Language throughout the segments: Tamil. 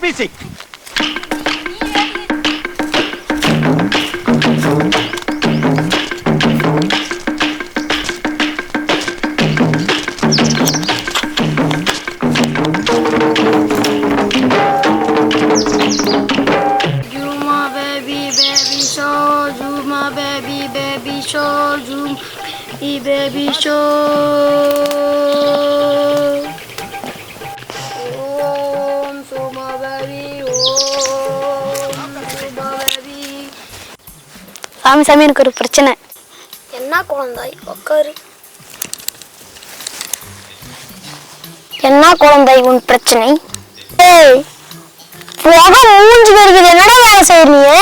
Music. Baby show. Om Suma baby, Om Suma baby. சாமி சாமி எனக்கு ஒரு பிரச்சனை. என்ன குழந்தாய் உட்காரு. என்ன குழந்தாய் உன் பிரச்சனை? ஏய் போக மூஞ்சி இருக்குது, என்னடா வேலை செய்யறீங்க?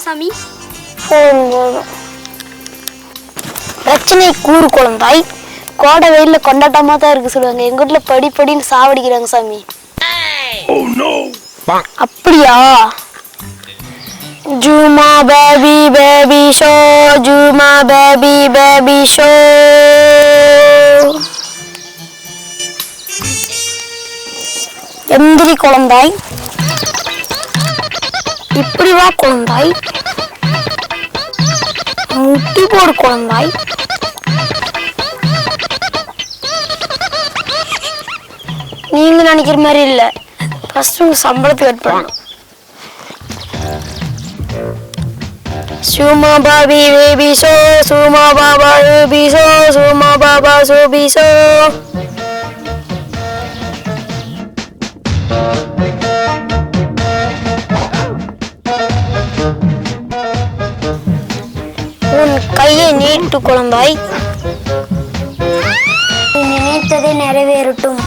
சாமி பிரச்சனை கூறு குழந்தாய். கோடை வெயில கொண்டாட்டமா தான் இருக்கு சொல்லுவாங்க. எங்க வீட்டுல படி படின்னு சாவடிக்கிறாங்க சாமி. அப்படியா? ஜூமா பேபி பேபி ஷோ, ஜூமா பேபி பேபி ஷோ. எந்திரி குழந்தாய், இப்படி வா குழந்தாய், முட்டி போடு குழந்தாய். நீங்க நினைக்கிற மாதிரி இல்ல, ஃபர்ஸ்ட் உங்க சம்பளத்தை கட் பண்ணணும். சுமா பாபி பேபி ஷோ, சுமா பாபா பேபி ஷோ, சுமா பாபா சோபி ஷோ. உன் கையை நீட்டு குழந்தாய், நினைத்ததை நிறைவேறட்டும்.